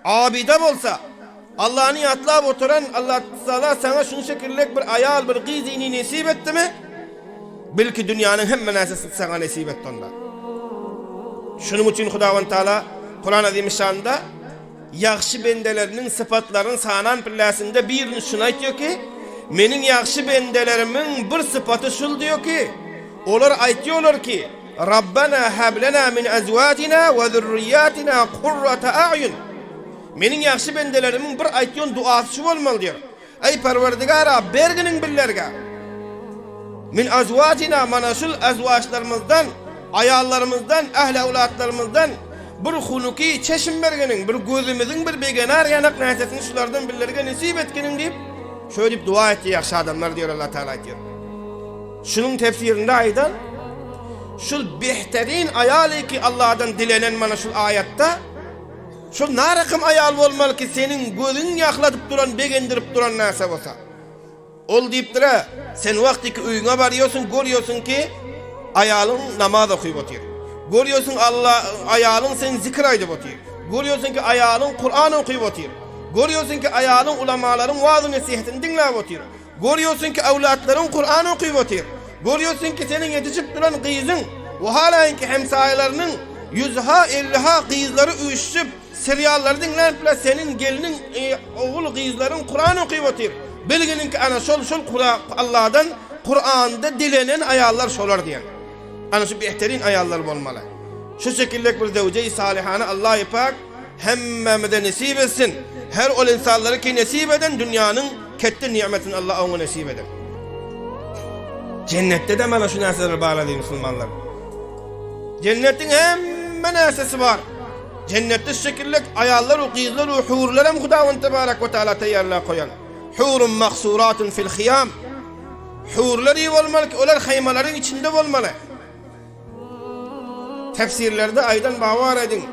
abide bolsa, Allah'ını yatlab oturan Allah Teala sana şunu şekillik bir ayal, bir gizini nesip etti mi? Bil ki dünyanın hemme narsasını sana nesip etti onda. Şunun için Hudavan Teala Kur'an-ı Azimüşşan'da yaxşı bendelerinin sıfatlarının sanan pillasında birini şunu aytıyor ki, menin yaxşı bendelerimin bir sıfatı şul diyor ki, onlar aytıyorlar ki, Rabbena hablena min azvajina ve zurriyatina kurrata a'yun. Menin yaxşı bendelerimin bir aytyon duası şu olmalı diyor. Ey Perverdigara, berginin billerge. Min azvajina, mana şul azvajlarımızdan, ayallarımızdan, ahli evlatlarımızdan bir hunuki çeşim bergenin, bir gözümüzün bir begenar yanak narsasını şulardan billerge nesip etkenin deyip şöyle deyip dua etti yaxşı adamlar diyor Allah Teala diyor. Şunun tefsirinde aydan şul behterin ayali ki Allah'dan dilenen mana şul ayette şu narakım ayal olmalı ki senin gözün yaklatıp duran, begendirip duran narsa olsa. Ol deyip dira, sen vakti ki uyuna varıyorsun, görüyorsun ki ayalın namaz okuyup otuyor. Görüyorsun Allah ayalın sen zikir aydıp otuyor. Görüyorsun ki ayalın Kur'an okuyup otuyor. Görüyorsun ki ayalın ulamaların vaaz-ı nasihatini dinleyip otuyor. Görüyorsun ki evlatların Kur'an okuyup otuyor. Görüyorsun ki senin yetişip duran kızın ve halen ki hemsayelerinin 100'ha 50'ha kızları uyuşup serialları dinlenip senin gelinin oğul kızların Kur'an okuyup otuyor. Bilginin ki ana şol Allah'dan Kur'an'da dilenen ayallar şolar diyen. Ana şu behterin ayallar olmalı. Şu şekilde bir zevce-i salihane Allah-u Pak hemmemede nasip etsin. Her ol insanları ki nasip eden dünyanın ketti nimetini Allah ona nasip eder. Cennette de bana şu narsaları bağladı Müslümanlar. Cennetin hemme narsası var. Cennette şu şekilde ayallar o kızlar o hurlar hem Hudavan Tebarek ve Teala teyyarlığa koyan. Hurun maksuratun fil khiyam. Hurlar iyi olmalı ki onlar haymaların içinde olmalı. Tefsirlerde aydan bağvar edin.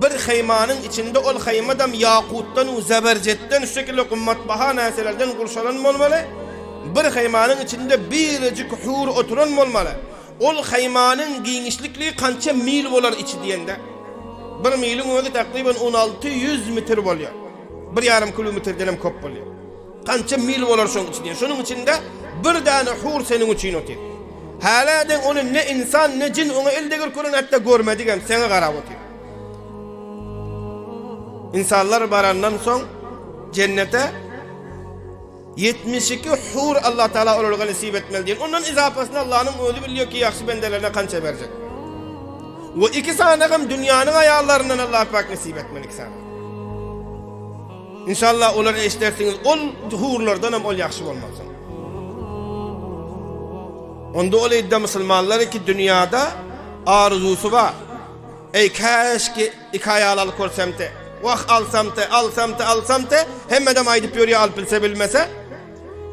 Bir haymanın içinde ol haymadam yakuttan ve zebercetten şu şekilde kummatbaha naselerden kurşalan olmalı. Bir haymanın içinde biricik hur oturan olmalı. Ol haymanın giyinişlikliği kança mil olar içi diyende. Bir milin özü takriben 1600 metre oluyor. 1,5 kilometre denem kop oluyor. Kança mil olar şunun içi diyen. Şunun içinde bir tane hur senin için otuyor. Haladen onu ne insan ne cin onu elde görkürün hatta görmedigem seni qarab otuyor. İnsanlar barandan son cennete 72 hur Allah Teala onlara nasip etmeli diyen. Ondan izafasını Allah'ın özü biliyor ki yaxşı bendelerine kança verecek. Ve iki sanakım dünyanın ayarlarından Allah Pak nasip etmeli iki sanak. İnşallah onları eşlersiniz. Ol hurlardan hem ol yaxşı olmazsın. Onda ol iddia Müslümanları ki dünyada arzusu var. Ey keşke iki ayalalı korsam te. Vah alsam te. Hemmeden aydip yoruya alpilse bilmese.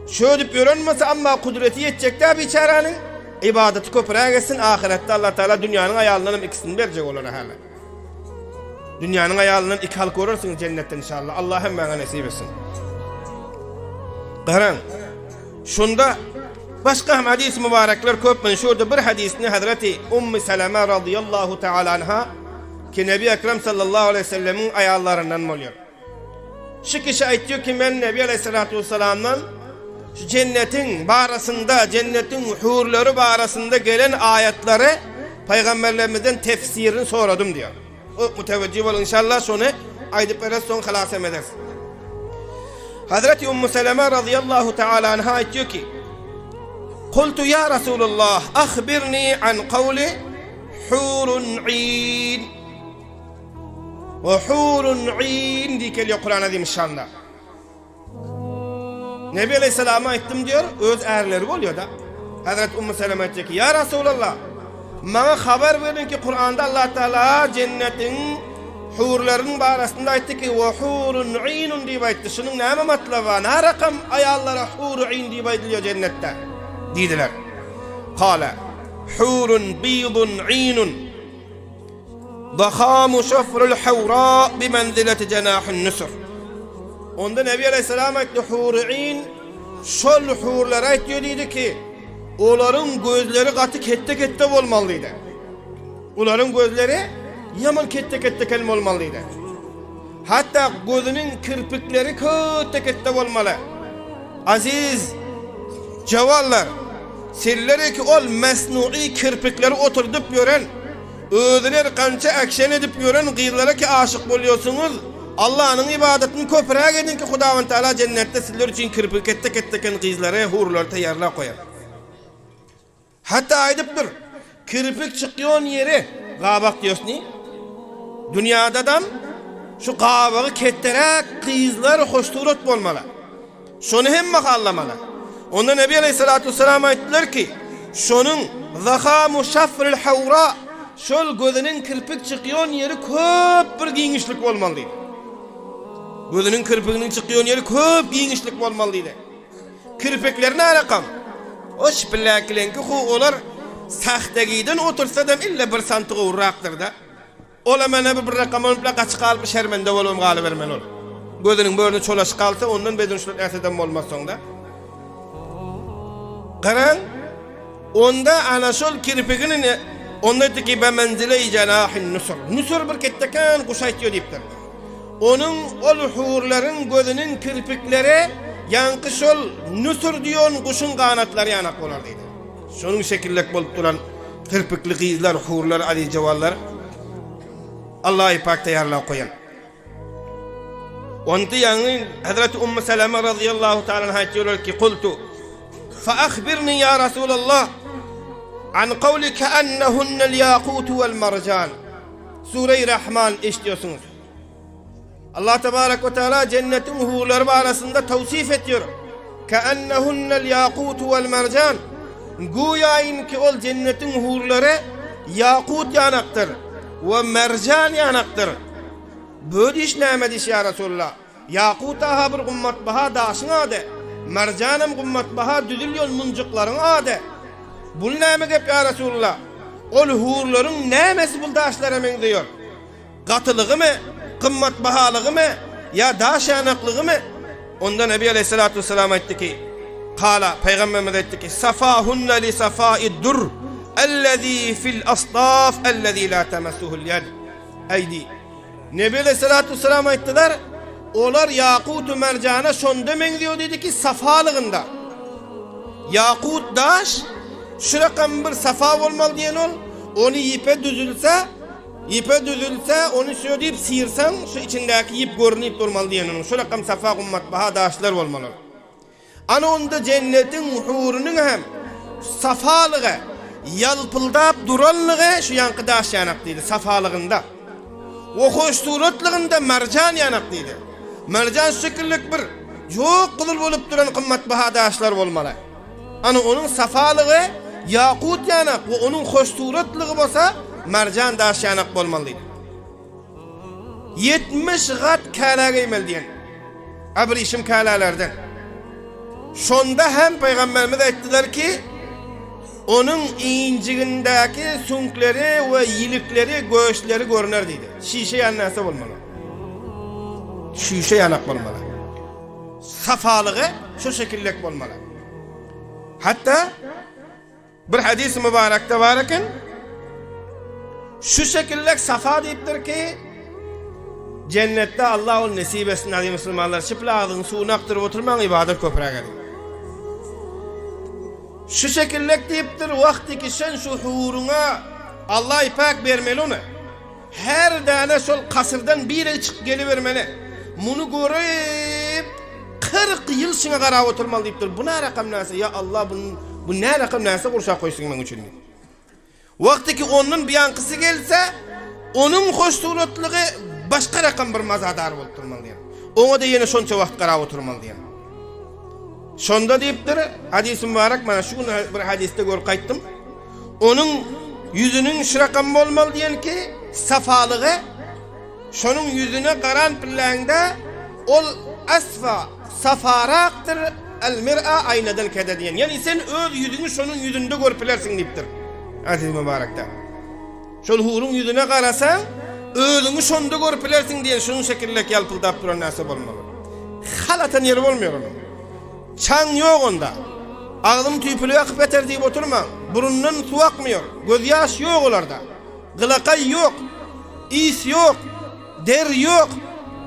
Şöyle görünmese ama kudreti yetecek de biçaranın ibadeti köpüre geçsin. Ahirette Allah Teala dünyanın ayalının ikisini verecek olana hala. Dünyanın ayalının iki halk görürsünüz cennetten inşallah. Allah hem bana nasip etsin. Qaran. Şunda başka hadis mübarekler köpmen. Şurada bir hadisini Hazreti Ummu Seleme radıyallahu teala anha ki Nebi Ekrem sallallahu aleyhi ve sellemin ayallarından oluyor. Şu kişi aytıyor ki ben Nebi aleyhissalatu vesselam'dan şu cennetin barasında, cennetin hurları barasında gelen ayetleri Peygamberlerimizden tefsirini soradım diyor. O müteveccih ol inşallah sonra aydıp biraz son halasem edersin. Hazreti Ummu Seleme radıyallahu teala anha aytıyor ki Kultu ya Resulullah akhbirni an kavli hurun in ve hurun in diye geliyor Kur'an-ı Azimüşşan'da. Nebi Aleyhisselam'a ettim diyor, öz erleri oluyor da. Hazreti Ummu Seleme diyor ki, ya Resulallah, bana haber verin ki Kur'an'da Allah Teala cennetin hurların barasında aytti ki, ve hurun inun diye aytti. Şunun ne matlaba, ne rakam ayallara hurun in diye aytılıyor cennette. Dediler. Kale, hurun bidun inun, dahamu şafrul havra bimenzileti cenahun nusur. Onda Nebi Aleyhisselam aytti hur'in şol hurlara aytıyor dedi ki onların gözleri katı kette olmalıydı. Onların gözleri yaman kette kelme olmalıydı. Hatta gözünün kirpikleri kötekette olmalı. Aziz cevallar, sizlere ki ol mesnui kirpikleri oturdup gören, özüler kança akşen edip gören gıylara ki aşık oluyorsunuz. Allah'ın ibadetini köprüye gidin ki Hudavan Teala cennette sizler için kirpik etteken gıylara, hurlar tayarla koyar. Hatta aydıptır, kirpik çıkıyor yeri, gabak diyorsun ni? Dünyada adam, şu qabağı ketterek kızlar hoşturat olmalı. Şunu hem makallamalı. Onda Nebi Aleyhisselatü Vesselam ayettiler ki, şunun zakamu şafril havra, şol gözünün kirpik çıkıyor yeri köp bir giyinişlik olmalıydı. Gözünün kirpikinin çıkıyor yeri köp giyinişlik olmalıydı. Kirpiklerine alakam. O şipillaklenki olar sahte giyden otursa da illa bir santığı uğraktır da. Ola mene bir rakam olup kaç kalıp şermende olum galı vermen ol. Gözünün böyle çolaş kalsa ondan bedunçluk eseden olmaz sonda. Karan onda ana şol kirpikinin onda ki be menzile-i cenahin nusur. Nusur bir kettekan kuşaytıyor deyiptir. Onun ol hurların gözünün kirpikleri yankı şol nusur diyon kuşun kanatları yanak olar deydi. Şunun şekillek bolup duran kirpikli kızlar, hurlar, ali cevallar Allah-u Pak'ta yarlav koyan. Onti yani Hazreti Ümmü Seleme radıyallahu ta'ala anha diyorlar ki kultu fa akhbirni ya Resulallah an kavli keannehunnel yakutu vel mercan. Sure-i Rahman işliyorsunuz. Allah Tebarek ve Teala cennetin hurları arasında tavsif ediyor. Keannehunnel yakutu vel mercan. Güya ki ol cennetin hurları yakut yanaktır ve mercan yanaktır. Böyle iş neymed iş ya Resulullah? Yakut aha bir gummat baha daşın adı. Mercanım gummat baha düdülyon muncukların adı. Bu neyme gep ya Resulullah? Ol hurların neymesi bu daşlar hemen diyor. Katılığı mı? Kımmat bahalığı mı? Ya daş yanaklığı mı? Onda Nebi Aleyhisselatü Vesselam etti ki, Kala Peygamberimiz etti ki, Safahunne li safai dur, ellezî fil asdaf, ellezî la temessuhul yed. Eydi. Nebi Aleyhisselatü Vesselam ettiler, olar yakutu mercana şonda benziyor dedi ki safalığında. Yakut daş, şu rakam bir safa olmalı diyen ol, onu ipe düzülse onu söyleyip sıyırsan şu içindeki ip görünüp durmalı diyen onun. Şu rakam safa kummat baha daşlar olmalı. Ana onda cennetin hurunun hem safalığı, yalpıldap duranlığı şu yankı daş yanaklıydı safalığında. O hoş suratlığında mercan yanaklıydı. Mercan şekillik bir çok kılıl olup duran kımmat baha daşlar olmalı. Ana onun safalığı yakut yanak ve onun hoş suratlığı olsa mercan daş yanak olmalıydı. 70 kat kâla giymel diyen abrişim kâlalardan. Şonda hem Peygamberimiz ettiler ki onun inciğindeki sünkleri ve yilikleri, göğüsleri görünür dedi. Şişe yanası olmalı. Şişe yanak olmalı. Safalığı şu şekillik olmalı. Hatta bir hadis-i mübarekte varken şu şekillik safa deyiptir ki cennette Allah onu nesip etsin aziz Müslümanlar. Çıplağın suyunu aktırıp oturman ibadet köprüye gelin. Şu şekillik deyiptir vakti ki sen şu huruna Allah-u Pak vermeli onu. Her tane sol kasırdan biri çık gelivermeli. Bunu görüp 40 yıl şuna kara oturmalı deyiptir. Bu ne rakam neyse ya Allah bu ne rakam neyse kurşak koysun ben için. Vakti ki onun bir yankısı gelse onun hoş suratlığı başka rakam bir mazadar oturmalı diyen. Ona da yine şonca vakit kara oturmalı diyen. Şonda deyiptir hadis-i mübarek bana şu bir hadiste gör kayttım. Onun yüzünün şu rakam olmalı diyen ki safalığı şunun yüzüne karan pillağında ol asfa safaraktır el mir'a aynadan kede diyen. Yani sen öz yüzünü şunun yüzünde görpilersin deyiptir. Hadis-i mübarekte. Şol hurun yüzüne karasan özünü şonda görpilersin diyen şunun şekillik yalpıldap duran nasip olmalı. Halatan yeri olmuyor onun. Çan yok onda. Ağzım tüypülü yakıp yeter deyip oturma. Burundan su akmıyor. Göz yaş yok olarda. Gılakay yok. İs yok. Der yok.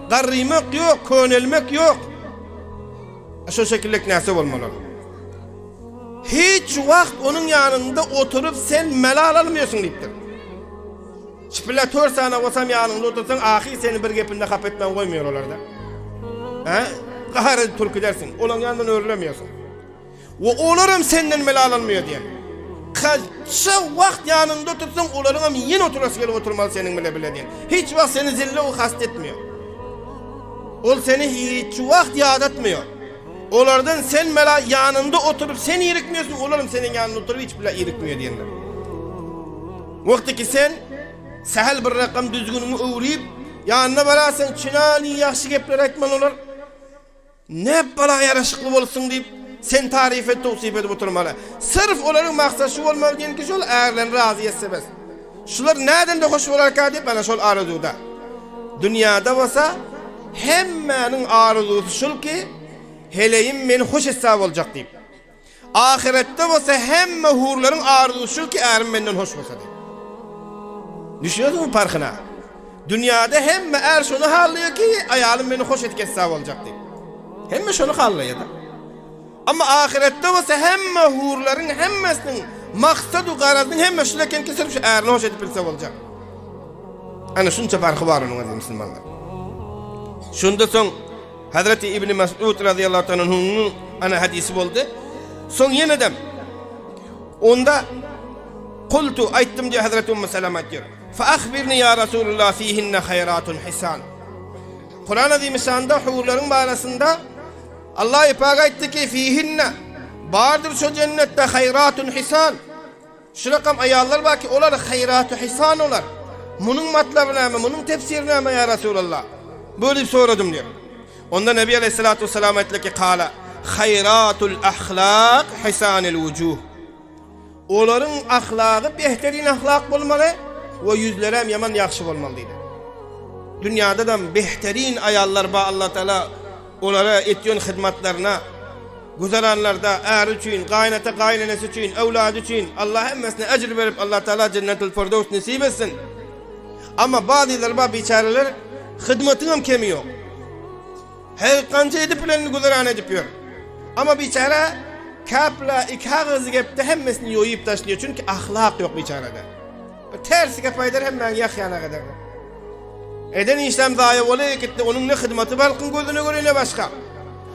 garrymak yok, könelmek yok. Şu şekillik näse bolmaly? Hiç vakt onun yanında oturup sen melal almıyorsun deyipdir. Şiplatör sana olsam yanında otursan ahir seni bir gepinde hap etmen koymuyor olarda. Gaharı türkü dersin. Olan yanından öğrenemiyorsun. Ve olarım senden melal almıyor diye. Kaça vakt yanında otursan olarım ama yine oturası gelip oturmalı senin bile diye. Hiç vakt seni zille o hastetmiyor. Ol seni hiç vakt yad etmiyor. Olardan sen mela yanında oturup sen irikmiyorsun. Olarım senin yanında oturup hiç bile irikmiyor diyenler. Vakti ki sen sahel bir rakam düzgününü uğrayıp yanına barasın çinani yaxşı gepler aytman olar. Ne bala yaraşıklı olsun deyip sen tarif et tavsip edip oturmalı. Sırf onların maksadı şu olmalı diyen ki şol ağırlarını razı etse bes. Şular nereden de hoş olar ka deyip bana şol arzuda. Dünyada olsa hemmenin arzusu şul ki heleyim beni hoş hesap olacak deyip. Ahirette olsa hemme hurların arzusu şul ki ağrım benden hoş olsa deyip. Düşünüyorsun mu farkına? Dünyada hemme er şunu hallıyor ki ayalım beni hoş etki hesap olacak deyip. Hemme şunu hallıyor da. Ama ahirette olsa hemme hurların hemmesinin maksadu garazının hemme şuleken ki sırf şu ağrını hoş etip bilse olacak. Hani şunca farkı var onun aziz Müslümanlar. Şunda son Hazreti İbni Mes'ud radıyallahu anh'ın ana hadisi oldu. Son yeniden onda kultu ayttım diye Hazreti Ümmü Seleme diyor. Fa akhbirni ya Resulullah fihinne hayratun hisan. Kur'an-ı Azimüşşan'da hurların arasında Allah ipaga etti ki fihinne vardır şu cennette hayratun hisan. Şu rakam ayarlar var ki olar hayratu hisan olar. Bunun matlabı ne? Bunun tefsiri ne ya Resulullah? Böyle bir soradım diyor. Onda Nebi Aleyhisselatü Vesselam etti ki kâle hayratul ahlak hisanil vucuh. Onların ahlakı behterin ahlak olmalı ve yüzleri hem yaman yakşı olmalıydı. Dünyada da behterin ayarlar ba Allah Teala onlara ettiğin hizmetlerine güzeranlarda er için, kaynata kaynanesi için, evladı için Allah hemmesine ecir verip Allah Teala cennetul firdevs nasip etsin. Ama bazıları ba biçareler hizmetin hem kemi yok. Her kanca edip planını güzeran edip yor. Ama biçare kapla ikağızı gepte hemmesini yoyup taşlıyor çünkü ahlak yok biçarede. Tersi kapaydır hemen yakyana kadar. Eden işlem zaya olaya gitti onun ne hizmeti balkın gözüne göre ne başka.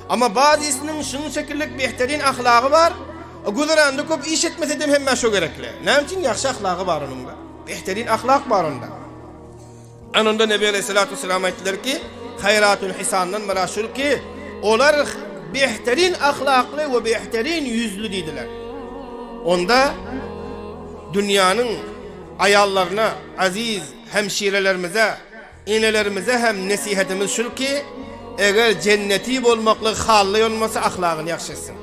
Ama bazısının şunun şekillik behterin ahlakı var. Güzerandı köp iş etmese de hemen şu gerekli. Ne için yaxşı ahlakı var onun da. Behterin ahlak var onda. Anında Nebi Aleyhisselatü Vesselam ettiler ki hayratun hisandan meraşur ki onlar behterin ahlaklı ve behterin yüzlü dediler. Onda dünyanın ayallarına aziz hemşirelerimize inelerimize hem nasihatimiz şu ki eğer cenneti olmakla hallı olmasa ahlakını yakşırsın.